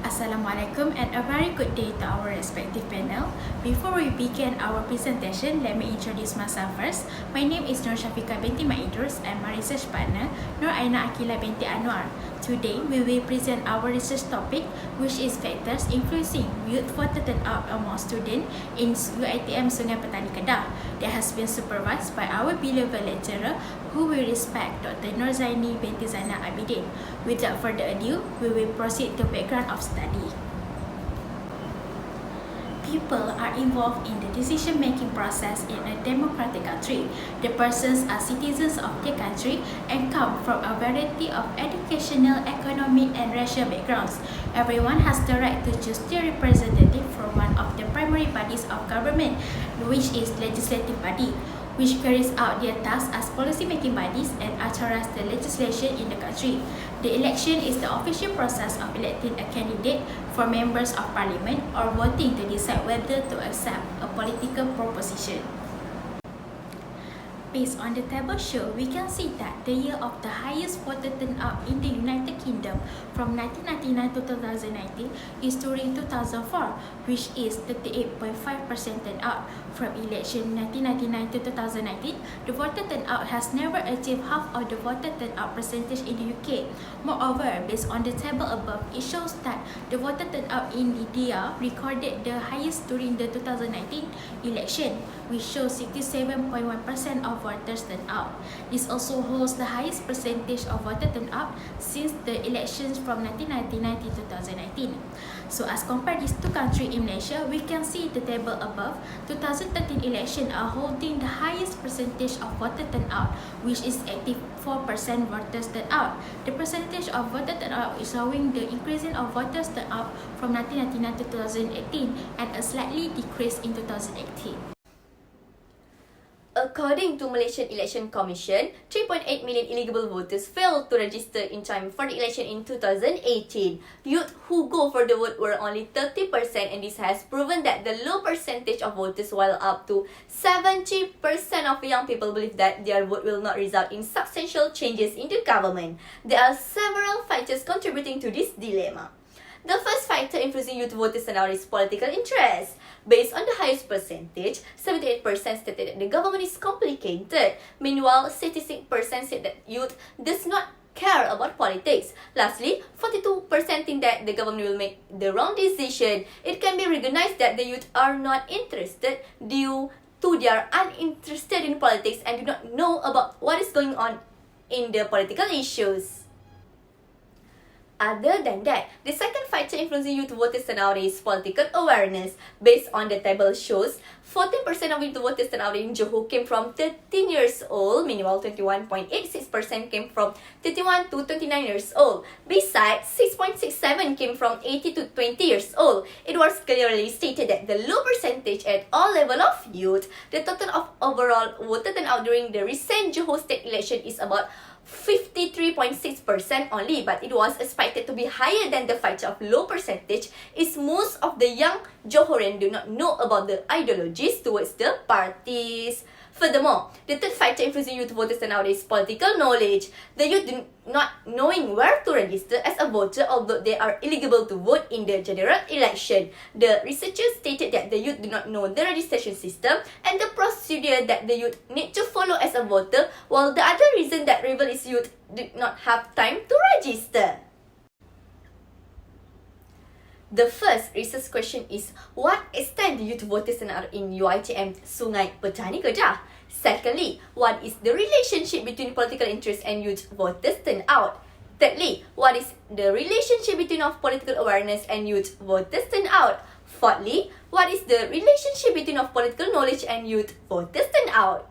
Assalamualaikum and a very good day to our respective panel. Before we begin our presentation, let me introduce myself first. My name is NORSHAHFIQAH binti IDRUS and my research partner AINA AQHILAH binti ANUAR. Today, we will present our research topic, which is factors influencing youth voter turnout among students in UITM Sungai Petani Kedah, that has been supervised by our beloved lecturer, who we respect, Dr. ZAINI binti ZAINAL ABIDIN. Without further ado, we will proceed to background of study. People are involved in the decision-making process in a democratic country. The persons are citizens of their country and come from a variety of educational, economic, and racial backgrounds. Everyone has the right to choose their representative from one of the primary bodies of government, which is legislative body, which carries out their tasks as policy-making bodies and authorize the legislation in the country. The election is the official process of electing a candidate for members of parliament or voting to decide whether to accept a political proposition. Based on the table shown, we can see that the year of the highest voter turnout in the United Kingdom from 1999 to 2019 is during 2004, which is 38.5% turnout. From election 1999 to 2019, the voter turnout has never achieved half of the voter turnout percentage in the UK. Moreover, based on the table above, it shows that the voter turnout in India recorded the highest during the 2019 election, which shows 67.1% of voters turnout. This also holds the highest percentage of voter turnout since the elections from 1999 to 2019. So as compared these two countries in Malaysia, we can see the table above. 2013 election are holding the highest percentage of voter turnout, which is 84% voters turnout. The percentage of voter turnout is showing the increasing of voters turnout from 1999 to 2018 and a slightly decrease in 2018. According to Malaysian Election Commission, 3.8 million eligible voters failed to register in time for the election in 2018. Youth who go for the vote were only 30%, and this has proven that the low percentage of voters, while up to 70% of young people believe that their vote will not result in substantial changes in the government. There are several factors contributing to this dilemma. The first factor influencing youth voters turnout is political interest. Based on the highest percentage, 78% stated that the government is complicated. Meanwhile, 66% said that youth does not care about politics. Lastly, 42% think that the government will make the wrong decision. It can be recognized that the youth are not interested due to their uninterested in politics and do not know about what is going on in the political issues. Other than that, the second factor influencing youth voters turnout is political awareness. Based on the table shows, 14% of youth voters turnout in Johor came from 13 years old, meanwhile 21.86% came from 31 to 29 years old. Besides, 6.67% came from 18 to 20 years old. It was clearly stated that the low percentage at all levels of youth, the total of overall voter turnout during the recent Johor state election is about 53.6% only, but it was expected to be higher than the factor of low percentage, is most of the young Johorian do not know about the ideologies towards the parties. Furthermore, the third factor influencing youth voters turnout is political knowledge. The youth do not knowing where to register as a voter, although they are eligible to vote in the general election. The researchers stated that the youth do not know the registration system and the procedure that the youth need to follow as a voter, while the other reason that rebellious youth did not have time to register. The first research question is, what extent the youth voters turnout in UITM Sungai Petani Kedah? Secondly, what is the relationship between political interest and youth voters turnout? Thirdly, what is the relationship between of political awareness and youth voters turnout? Fourthly, what is the relationship between of political knowledge and youth voters turnout?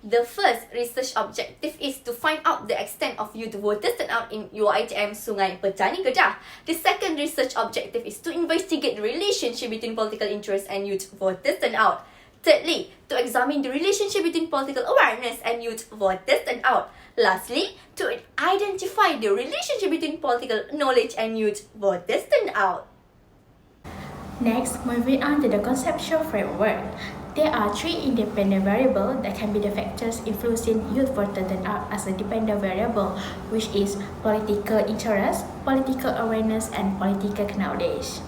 The first research objective is to find out the extent of youth voters turnout in UITM Sungai Petani Kedah. The second research objective is to investigate the relationship between political interest and youth voters turnout. Thirdly, to examine the relationship between political awareness and youth voters turnout. Lastly, to identify the relationship between political knowledge and youth voters turnout. Next, moving on to the conceptual framework. There are three independent variables that can be the factors influencing youth voter turnout as a dependent variable, which is political interest, political awareness, and political knowledge.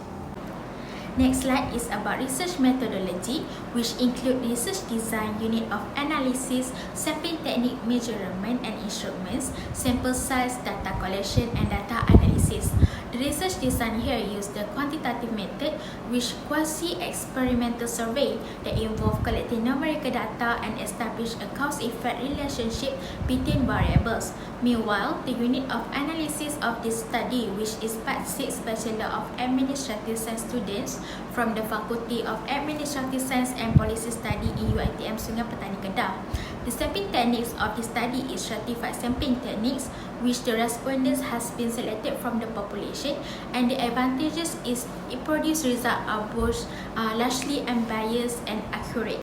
Next slide is about research methodology, which include research design, unit of analysis, sampling technique, measurement and instruments, sample size, data collection, and data analysis. The research design here uses the quantitative method, which quasi-experimental survey that involve collecting numerical data and establish a cause-effect relationship between variables. Meanwhile, the unit of analysis of this study, which is Part 6 Bachelor of Administrative Science students from the Faculty of Administrative Science and Policy Study in UITM Sungai Petani Kedah. The sampling techniques of the study is stratified sampling techniques, which the respondents has been selected from the population, and the advantages is it produces results are both largely unbiased and accurate.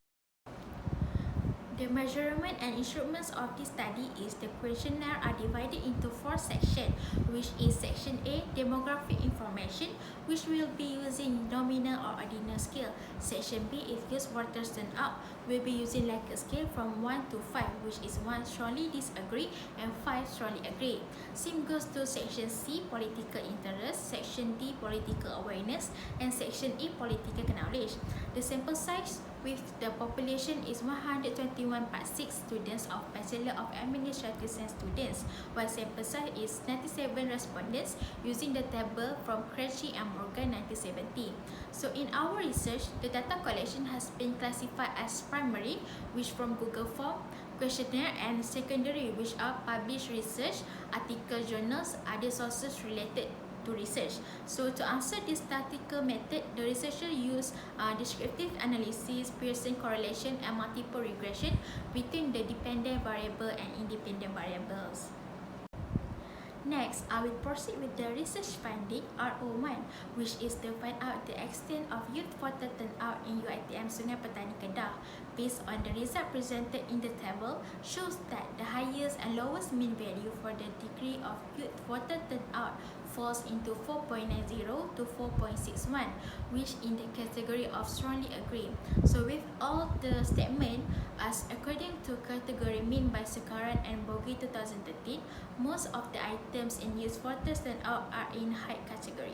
The measurement and instruments of this study is the questionnaire are divided into 4 sections, which is Section A, demographic information, which will be using nominal or ordinal scale. Section B is youth voters turnout, will be using Likert scale from 1 to 5, which is 1 strongly disagree and 5 strongly agree. Same goes to Section C, political interest, Section D, political awareness, and Section E, political knowledge. The sample size with the population is 121 Part 6 students of Bachelor of Administrative Science students, while sample size is 97 respondents using the table from Cratchit and Morgan 1970. So in our research, the data collection has been classified as primary, which from Google Form, questionnaire, and secondary, which are published research, article, journals, other sources related to research. So to answer this statistical method, the researcher used descriptive analysis, Pearson correlation, and multiple regression between the dependent variable and independent variables. Next, I will proceed with the research finding RO1, which is to find out the extent of youth voter turnout in UITM Sungai Petani Kedah. Based on the result presented in the table, shows that the highest and lowest mean value for the degree of youth voter turnout falls into 4.90 to 4.61, which in the category of strongly agree. So with all the statement, as according to category mean by Sekaran and Bogi 2013, most of the items in youth voters turnout are in high category.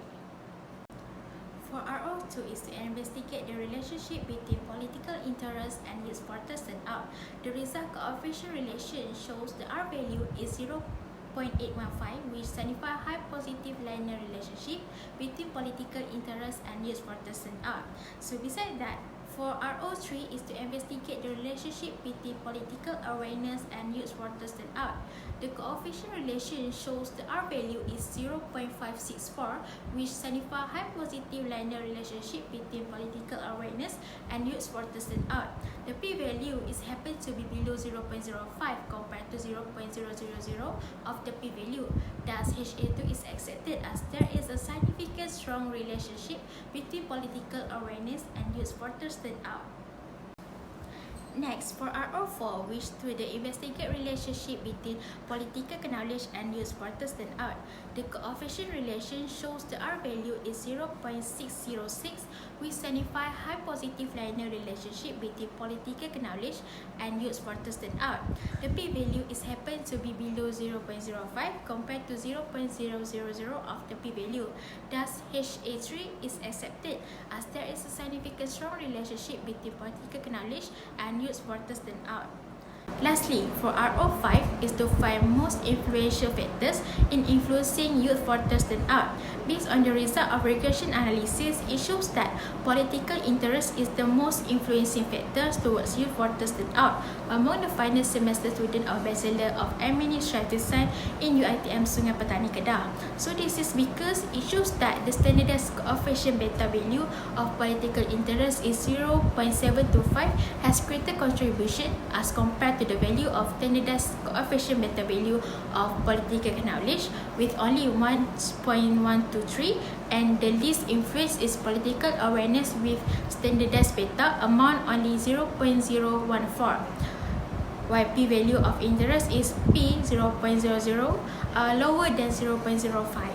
For RO2 is to investigate the relationship between political interest and youth voters turnout. The result coefficient relation shows the R value is 0.815, which signify high positive linear relationship between political interest and youth voters turnout. So besides that, for RO3 is to investigate the relationship between political awareness and youth voters turnout. The coefficient relation shows the R value is 0.564, which signify high positive linear relationship between political awareness and youth voters turnout. The P value is happen to be below 0.05 compared to 0.000 of the P value. Thus, HA2 is accepted as there is a significant strong relationship between political awareness and youth voters turnout. Next, for RO4, which to the investigate relationship between political knowledge and youth voters turnout. The coefficient relation shows the R value is 0.606, which signify high positive linear relationship between political knowledge and youth voters turnout. The P value is happen to be below 0.05 compared to 0.000 of the P value. Thus, HA3 is accepted as there is a significant strong relationship between political knowledge and youth voters turnout. Lastly, for RO5 is to find most influential factors in influencing youth voters turnout. Based on the result of regression analysis, it shows that political interest is the most influencing factor towards youth voters turnout among the final semester student of Bachelor of Administrative Science in UITM Sungai Petani Kedah. So this is because it shows that the standardized coefficient beta value of political interest is 0.725 has greater contribution as compared to the value of standardized coefficient beta value of political knowledge with only 1.123, and the least influence is political awareness with standardized beta amount only 0.014, while P value of interest is P 0.00 lower than 0.05.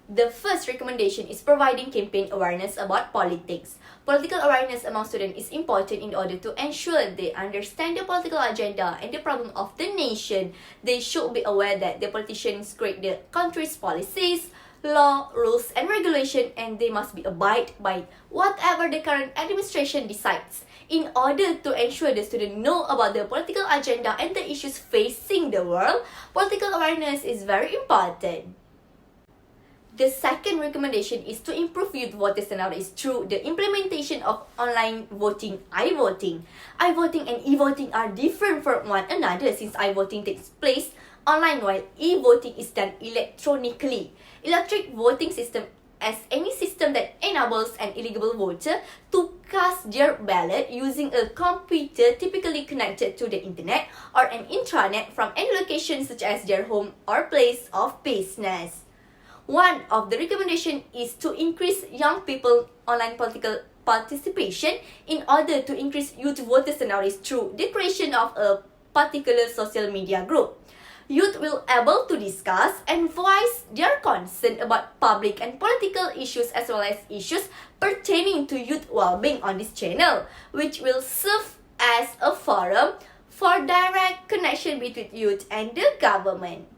The first recommendation is providing campaign awareness about politics. Political awareness among students is important in order to ensure they understand the political agenda and the problem of the nation. They should be aware that the politicians create the country's policies, law, rules, and regulation, and they must be abide by whatever the current administration decides. In order to ensure the students know about the political agenda and the issues facing the world, political awareness is very important. The second recommendation is to improve youth voter turnout is through the implementation of online voting, i-voting. I-voting and e-voting are different from one another since I-voting takes place online while e-voting is done electronically. Electronic voting system as any system that enables an eligible voter to cast their ballot using a computer typically connected to the internet or an intranet from any location such as their home or place of business. One of the recommendations is to increase young people online political participation. In order to increase youth voter turnout is through the creation of a particular social media group. Youth will able to discuss and voice their concern about public and political issues as well as issues pertaining to youth well-being on this channel, which will serve as a forum for direct connection between youth and the government.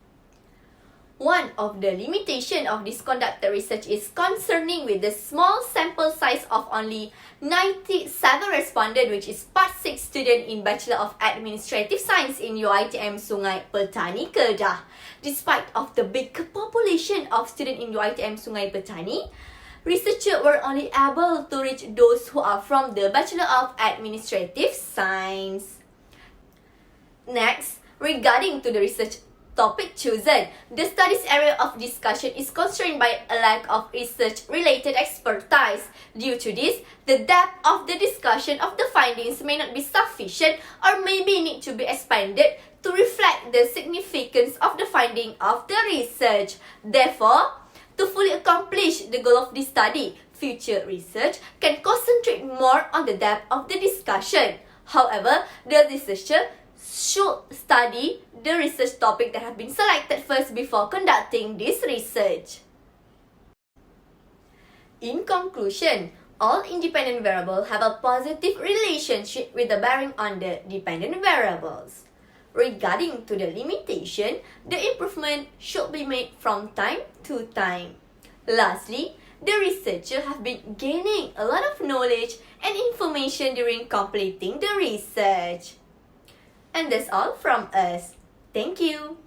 One of the limitations of this conducted research is concerning with the small sample size of only 97 respondents, which is part 6 student in Bachelor of Administrative Science in UITM Sungai Petani Kedah. Despite of the big population of students in UITM Sungai Petani, researchers were only able to reach those who are from the Bachelor of Administrative Science. Next, regarding to the research topic chosen, the studies area of discussion is constrained by a lack of research-related expertise. Due to this, the depth of the discussion of the findings may not be sufficient or maybe need to be expanded to reflect the significance of the finding of the research. Therefore, to fully accomplish the goal of this study, future research can concentrate more on the depth of the discussion. However, the researcher should study the research topic that have been selected first before conducting this research. In conclusion, all independent variables have a positive relationship with the bearing on the dependent variables. Regarding to the limitation, the improvement should be made from time to time. Lastly, the researchers have been gaining a lot of knowledge and information during completing the research. And that's all from us. Thank you.